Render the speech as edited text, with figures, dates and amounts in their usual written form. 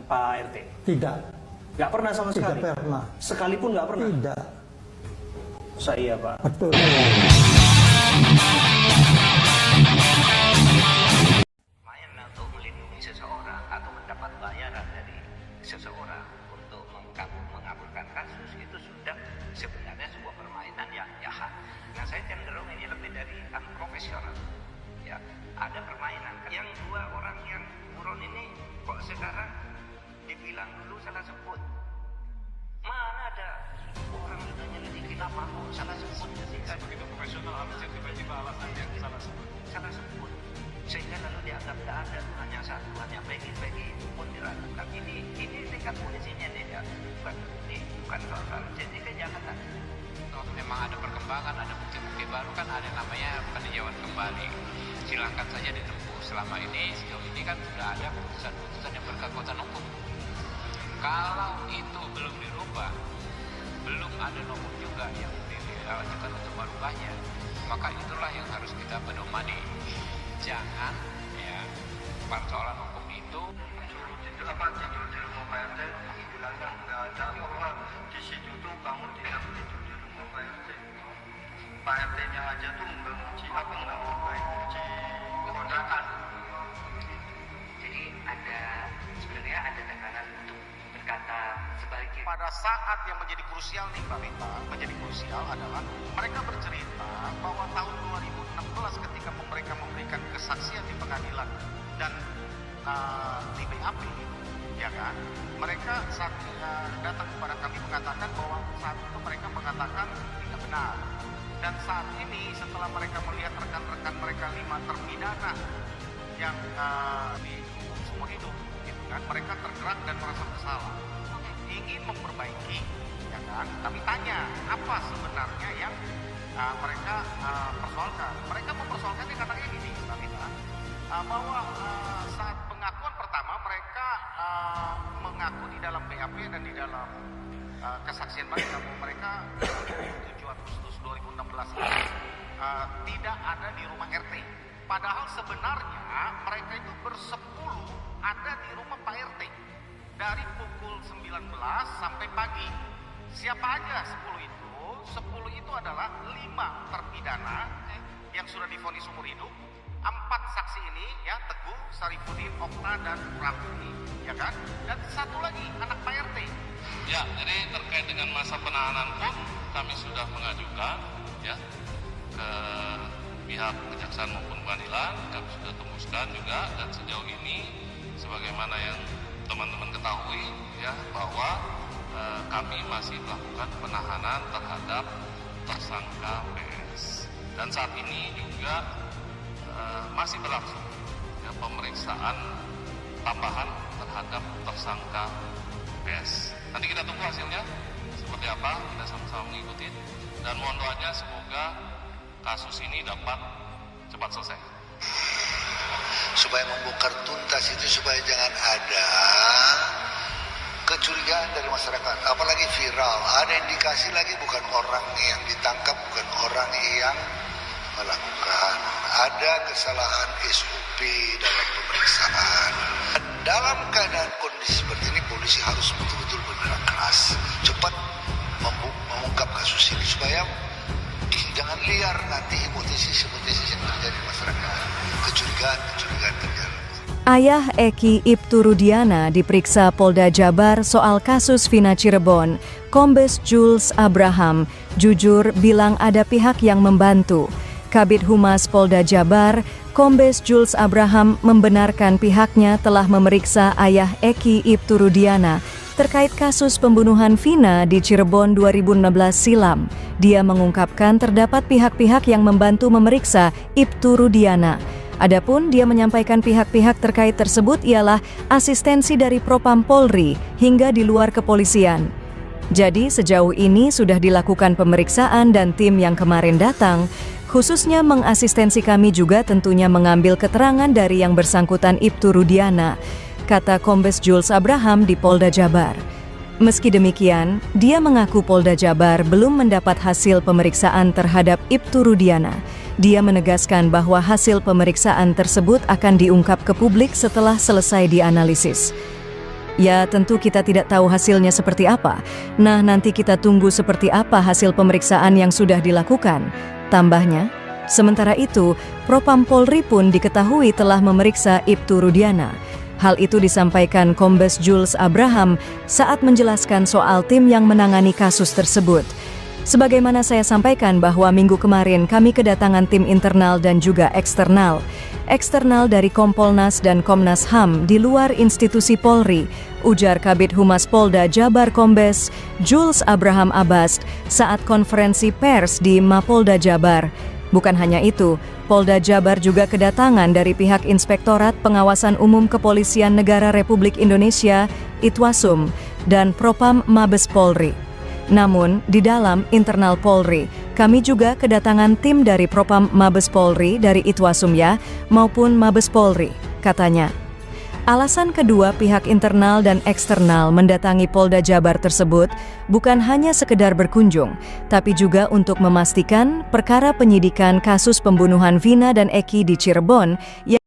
Pak RT? Tidak. Nggak pernah sama sekali? Tidak pernah. Sekalipun nggak pernah? Tidak. Saya, Pak. Betul. Lumayan untuk melindungi seseorang atau mendapat bayaran dari seseorang untuk mengabulkan kasus itu sudah sebenarnya sebuah permainan yang jahat. Nah, saya cenderung ini lebih dari unprofesional. Ya, ada permainan. Yang dua orang yang buron ini kok sekarang dibilang dulu salah sebut. Mana ada orang sudah nyelidikin apa kok salah sebut ketika begitu profesional harusnya tiba-tiba alasannya salah sebut. Salah sebut. Sehingga lalu dianggap tidak ada, hanya satu, hanya Peggy itu pun diragukan. Ini tingkat polisinya nih ya, bukan soal jadi kejahatan. Kalau memang ada perkembangan, ada bukti-bukti baru kan ada namanya peninjauan kembali. Silakan saja ditempuh. Selama ini sejauh ini kan sudah ada putusan-putusan yang berkekuatan hukum. Kalau itu belum dirubah, belum ada nomor juga yang diajukan untuk merubahnya, maka itulah yang harus kita pedomani. Jangan ya persoalan hukum itu tidur di rumah Pak RT bilangnya nggak ada orang di situ tuh kamu tidak tidur di rumah Pak RT. Pak RT-nya aja tuh nggak nguci apa nggak nguci kontrakan. jadi sebenarnya ada tekanan untuk berkata sebaliknya. Pada saat yang menjadi krusial nih Mbak Rita, menjadi krusial adalah mereka bercerita bahwa tahun 2016 ketika mereka memberikan kesaksian di pengadilan dan di BAP, ya kan, mereka saat datang kepada kami mengatakan bahwa saat itu mereka mengatakan tidak benar. Dan saat ini setelah mereka melihat rekan-rekan mereka 5 terpidana yang dihukum seumur hidup, gitu kan, mereka tergerak dan merasa bersalah, ingin memperbaiki, ya kan. Kami tanya apa sebenarnya yang mereka persoalkan. Mereka mempersoalkannya karena gini, Mbak Rita, bahwa saat pengakuan pertama mereka mengaku di dalam BAP dan di dalam kesaksian mereka bahwa mereka 7 Agustus 2016 tidak ada di rumah RT. Padahal sebenarnya mereka itu bersepuluh ada di rumah Pak RT dari pukul 19 sampai pagi. Siapa aja 10 itu? 10 itu adalah 5 terpidana yang sudah divonis umur hidup. 4 saksi ini ya, Teguh, Sarifudin, Okta dan Raffi, ya kan? Dan satu lagi anak Pak RT. Ya, jadi terkait dengan masa penahanan pun kami sudah mengajukan ya ke pihak kejaksaan maupun pengadilan, kami sudah tembuskan juga, dan sejauh ini sebagaimana yang teman-teman ketahui ya bahwa kami masih melakukan penahanan terhadap tersangka PS, dan saat ini juga masih berlangsung ya, pemeriksaan tambahan terhadap tersangka PS. Nanti kita tunggu hasilnya seperti apa, kita sama-sama mengikuti, dan mohon doanya semoga kasus ini dapat cepat selesai. Supaya membongkar tuntas itu, supaya jangan ada kecurigaan dari masyarakat, apalagi viral. Ada indikasi lagi bukan orang yang ditangkap, bukan orang yang melakukan. Ada kesalahan SOP dalam pemeriksaan. Dalam keadaan kondisi seperti ini, polisi harus betul-betul bergerak keras, cepat mengungkap kasus ini supaya jangan liar nanti hipotesis yang terjadi di masyarakat, kecurigaan terjadi. Ayah Eki Ibtu Rudiana diperiksa Polda Jabar soal kasus Vina Cirebon. Kombes Jules Abraham jujur bilang ada pihak yang membantu. Kabid Humas Polda Jabar, Kombes Jules Abraham membenarkan pihaknya telah memeriksa ayah Eki Ibtu Rudiana terkait kasus pembunuhan Vina di Cirebon 2016 silam. Dia mengungkapkan terdapat pihak-pihak yang membantu memeriksa Ibtu Rudiana. Adapun dia menyampaikan pihak-pihak terkait tersebut ialah asistensi dari Propam Polri hingga di luar kepolisian. Jadi sejauh ini sudah dilakukan pemeriksaan dan tim yang kemarin datang, khususnya mengasistensi kami juga tentunya mengambil keterangan dari yang bersangkutan Ibtu Rudiana, kata Kombes Jules Abraham di Polda Jabar. Meski demikian, dia mengaku Polda Jabar belum mendapat hasil pemeriksaan terhadap Ibtu Rudiana. Dia menegaskan bahwa hasil pemeriksaan tersebut akan diungkap ke publik setelah selesai dianalisis. Ya, tentu kita tidak tahu hasilnya seperti apa. Nah, nanti kita tunggu seperti apa hasil pemeriksaan yang sudah dilakukan, tambahnya. Sementara itu, Propam Polri pun diketahui telah memeriksa Ibtu Rudiana. Hal itu disampaikan Kombes Jules Abraham saat menjelaskan soal tim yang menangani kasus tersebut. Sebagaimana saya sampaikan bahwa minggu kemarin kami kedatangan tim internal dan juga eksternal. Eksternal dari Kompolnas dan Komnas HAM di luar institusi Polri, ujar Kabid Humas Polda Jabar Kombes Jules Abraham Abbas saat konferensi pers di Mapolda Jabar. Bukan hanya itu, Polda Jabar juga kedatangan dari pihak Inspektorat Pengawasan Umum Kepolisian Negara Republik Indonesia, Itwasum, dan Propam Mabes Polri. Namun, di dalam internal Polri, kami juga kedatangan tim dari Propam Mabes Polri dari Itwasumya maupun Mabes Polri, katanya. Alasan kedua pihak internal dan eksternal mendatangi Polda Jabar tersebut bukan hanya sekedar berkunjung, tapi juga untuk memastikan perkara penyidikan kasus pembunuhan Vina dan Eki di Cirebon yang